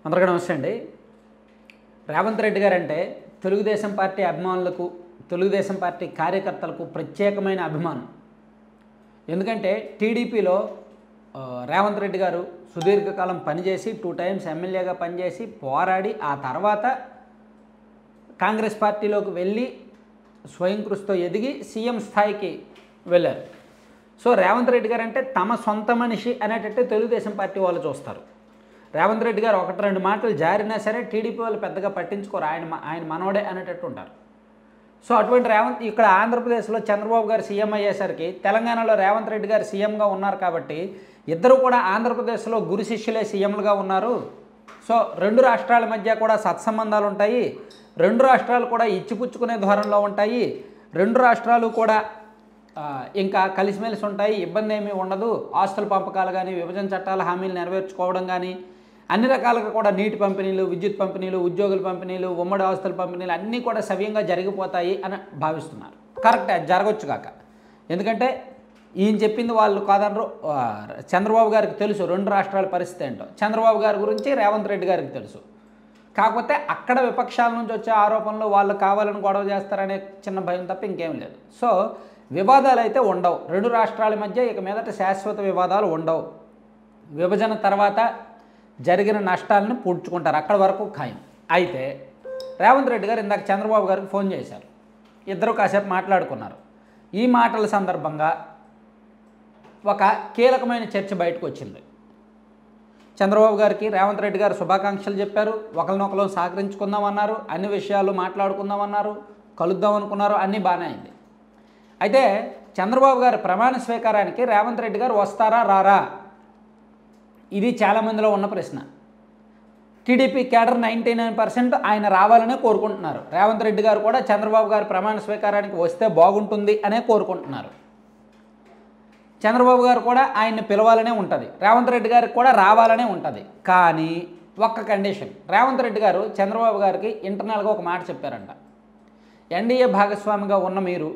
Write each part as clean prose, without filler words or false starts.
అందరికీ నమస్తే అండి. రేవంత్ రెడ్డి గారు అంటే తెలుగుదేశం పార్టీ అభిమానులకు, తెలుగుదేశం పార్టీ కార్యకర్తలకు ప్రత్యేకమైన అభిమానం. ఎందుకంటే టీడీపీలో రేవంత్ రెడ్డి గారు సుదీర్ఘకాలం పనిచేసి 2 టైమ్స్ ఎమ్మెల్యేగా పనిచేసి పోరాడి ఆ తర్వాత కాంగ్రెస్ పార్టీలోకి వెళ్ళి స్వయం కృషితో ఎదిగి సీఎం స్థాయికి వెళ్ళారు. సో రేవంత్ రెడ్డి గారు అంటే తమ సొంత మనిషి అనేటట్టు తెలుగుదేశం పార్టీ వాళ్ళు చూస్తారు. రేవంత్ రెడ్డి గారు 1-2 మాటలు జారినా సరే టీడీపీ వాళ్ళు పెద్దగా పట్టించుకోరు, ఆయన మనోడే అనేటట్టు ఉంటారు. సో అటువంటి రేవంత్ ఇక్కడ ఆంధ్రప్రదేశ్లో చంద్రబాబు గారు సీఎం అయ్యేసరికి తెలంగాణలో రేవంత్ రెడ్డి గారు సీఎంగా ఉన్నారు కాబట్టి ఇద్దరు కూడా ఆంధ్రప్రదేశ్లో గురు శిష్యులే సీఎంలుగా ఉన్నారు. సో 2 రాష్ట్రాల మధ్య కూడా సత్సంబంధాలు ఉంటాయి, 2 రాష్ట్రాలు కూడా ఇచ్చిపుచ్చుకునే ధోరణిలో ఉంటాయి, 2 రాష్ట్రాలు కూడా ఇంకా కలిసిమెలిసి ఉంటాయి, ఇబ్బంది ఏమీ ఉండదు. ఆస్తుల పంపకాలు కానీ, విభజన చట్టాల హామీలు నెరవేర్చుకోవడం కానీ, అన్ని రకాలుగా కూడా నీటి పంపిణీలు, విద్యుత్ పంపిణీలు, ఉద్యోగుల పంపిణీలు, ఉమ్మడి ఆస్తుల పంపిణీలు అన్నీ కూడా సవ్యంగా జరిగిపోతాయి అని భావిస్తున్నారు. కరెక్ట్, అది జరగవచ్చు కాక, ఎందుకంటే ఈయన చెప్పింది వాళ్ళు కాదనరు. చంద్రబాబు గారికి తెలుసు 2 రాష్ట్రాల పరిస్థితి ఏంటో, చంద్రబాబు గారి గురించి రేవంత్ రెడ్డి గారికి తెలుసు. కాకపోతే అక్కడ విపక్షాల నుంచి వచ్చే ఆరోపణలు వాళ్ళు కావాలని గొడవ చేస్తారనే చిన్న భయం తప్ప ఇంకేం లేదు. సో వివాదాలు అయితే ఉండవు, 2 రాష్ట్రాల మధ్య ఇక మీదట శాశ్వత వివాదాలు ఉండవు. విభజన తర్వాత జరిగిన నష్టాలను పూడ్చుకుంటారు, అక్కడ వరకు ఖాయం. అయితే రేవంత్ రెడ్డి గారు ఇందాక చంద్రబాబు గారికి ఫోన్ చేశారు, ఇద్దరు కాసేపు మాట్లాడుకున్నారు. ఈ మాటల సందర్భంగా ఒక కీలకమైన చర్చ బయటకు వచ్చింది. చంద్రబాబు గారికి రేవంత్ రెడ్డి గారు శుభాకాంక్షలు చెప్పారు, ఒకరినొకరు సహకరించుకుందామన్నారు, అన్ని విషయాలు మాట్లాడుకుందామన్నారు, కలుద్దాం అనుకున్నారు, అన్నీ బాగానే అయింది. అయితే చంద్రబాబు గారి ప్రమాణ స్వీకారానికి రేవంత్ రెడ్డి గారు వస్తారా రారా, ఇది చాలామందిలో ఉన్న ప్రశ్న. టీడీపీ కేడర్ 99% ఆయన రావాలనే కోరుకుంటున్నారు. రేవంత్ రెడ్డి గారు కూడా చంద్రబాబు గారి ప్రమాణ స్వీకారానికి వస్తే బాగుంటుంది అనే కోరుకుంటున్నారు. చంద్రబాబు గారు కూడా ఆయన్ని పిలవాలనే ఉంటుంది, రేవంత్ రెడ్డి గారికి కూడా రావాలనే ఉంటుంది. కానీ ఒక్క కండిషన్, రేవంత్ రెడ్డి గారు చంద్రబాబు గారికి ఇంటర్నల్గా ఒక మాట చెప్పారంట. ఎన్డీఏ భాగస్వామిగా ఉన్న మీరు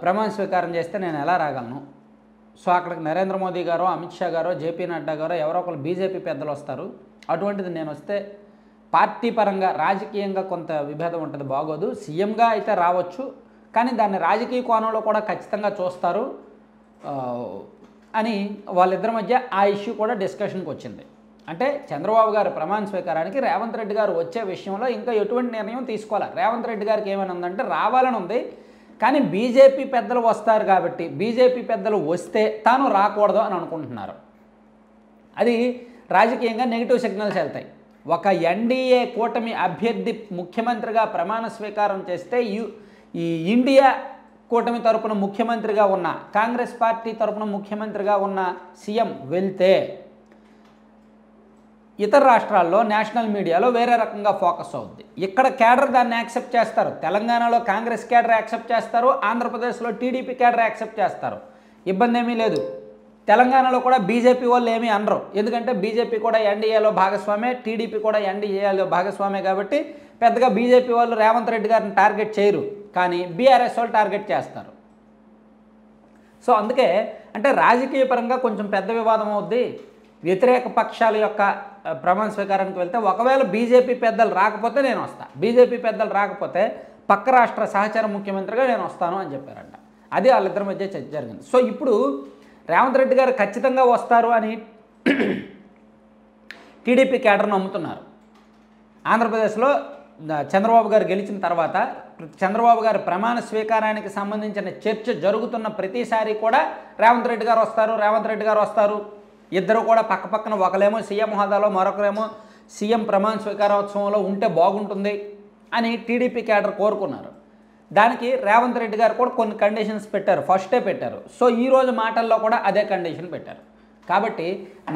ప్రమాణ స్వీకారం చేస్తే నేను ఎలా రాగలను? సో అక్కడికి నరేంద్ర మోదీ గారో, అమిత్ షా గారో, జేపీ నడ్డా గారో ఎవరో ఒకరు బీజేపీ పెద్దలు వస్తారు. అటువంటిది నేను వస్తే పార్టీ పరంగా రాజకీయంగా కొంత విభేదం ఉంటుంది, బాగోదు. సీఎంగా అయితే రావచ్చు, కానీ దాన్ని రాజకీయ కోణంలో కూడా ఖచ్చితంగా చూస్తారు అని వాళ్ళిద్దరి మధ్య ఆ ఇష్యూ కూడా డిస్కషన్కి వచ్చింది. అంటే చంద్రబాబు గారి ప్రమాణ స్వీకారానికి రేవంత్ రెడ్డి గారు వచ్చే విషయంలో ఇంకా ఎటువంటి నిర్ణయం తీసుకోవాలి. రేవంత్ రెడ్డి గారికి ఏమైనా ఉందంటే రావాలని ఉంది, కానీ బీజేపీ పెద్దలు వస్తారు కాబట్టి బీజేపీ పెద్దలు వస్తే తాను రాకూడదు అని అనుకుంటున్నారు. అది రాజకీయంగా నెగిటివ్ సిగ్నల్స్ వెళ్తాయి. ఒక ఎన్డీఏ కూటమి అభ్యర్థి ముఖ్యమంత్రిగా ప్రమాణ స్వీకారం చేస్తే ఈ ఇండియా కూటమి తరపున ముఖ్యమంత్రిగా ఉన్న, కాంగ్రెస్ పార్టీ తరపున ముఖ్యమంత్రిగా ఉన్న సీఎం వెళ్తే ఇతర రాష్ట్రాల్లో నేషనల్ మీడియాలో వేరే రకంగా ఫోకస్ అవుద్ది. ఇక్కడ కేడర్ దాన్ని యాక్సెప్ట్ చేస్తారు, తెలంగాణలో కాంగ్రెస్ కేడర్ యాక్సెప్ట్ చేస్తారు, ఆంధ్రప్రదేశ్లో టీడీపీ కేడర్ యాక్సెప్ట్ చేస్తారు, ఇబ్బంది ఏమీ లేదు. తెలంగాణలో కూడా బీజేపీ వాళ్ళు ఏమీ అనరు, ఎందుకంటే బీజేపీ కూడా ఎన్డీఏలో భాగస్వామే, టీడీపీ కూడా ఎన్డీఏలో భాగస్వామే కాబట్టి పెద్దగా బీజేపీ వాళ్ళు రేవంత్ రెడ్డి గారిని టార్గెట్ చేయరు, కానీ బీఆర్ఎస్ వాళ్ళు టార్గెట్ చేస్తారు. సో అందుకే అంటే రాజకీయ పరంగా కొంచెం పెద్ద వివాదం అవుద్ది. వ్యతిరేక పక్షాల యొక్క ప్రమాణ స్వీకారానికి వెళ్తే ఒకవేళ బీజేపీ పెద్దలు రాకపోతే నేను వస్తాను, బీజేపీ పెద్దలు రాకపోతే పక్క రాష్ట్ర సహచార ముఖ్యమంత్రిగా నేను వస్తాను అని చెప్పారంట. అది వాళ్ళిద్దరి మధ్య చర్చ జరిగింది. సో ఇప్పుడు రేవంత్ రెడ్డి గారు ఖచ్చితంగా వస్తారు అని టీడీపీ కేడర్ నమ్ముతున్నారు. ఆంధ్రప్రదేశ్లో చంద్రబాబు గారు గెలిచిన తర్వాత చంద్రబాబు గారి ప్రమాణ స్వీకారానికి సంబంధించిన చర్చ జరుగుతున్న ప్రతిసారి కూడా రేవంత్ రెడ్డి గారు వస్తారు, రేవంత్ రెడ్డి గారు వస్తారు. ఇద్దరు కూడా పక్క పక్కన, ఒకరేమో సీఎం హోదాలో, మరొకరేమో సీఎం ప్రమాణ స్వీకారోత్సవంలో ఉంటే బాగుంటుంది అని టీడీపీ కేడర్ కోరుకున్నారు. దానికి రేవంత్ రెడ్డి గారు కూడా కొన్ని కండిషన్స్ పెట్టారు, ఫస్టే పెట్టారు. సో ఈరోజు మాటల్లో కూడా అదే కండిషన్ పెట్టారు. కాబట్టి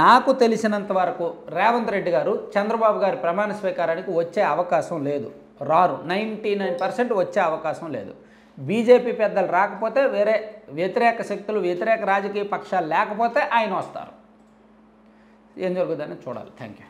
నాకు తెలిసినంత వరకు రేవంత్ రెడ్డి గారు చంద్రబాబు గారి ప్రమాణ స్వీకారానికి వచ్చే అవకాశం లేదు, రారు. 99% వచ్చే అవకాశం లేదు. బీజేపీ పెద్దలు రాకపోతే, వేరే వ్యతిరేక శక్తులు, వ్యతిరేక రాజకీయ పక్షాలు లేకపోతే ఆయన వస్తారు. ఏం జరుగుతుందని చూడాలి. Thank you.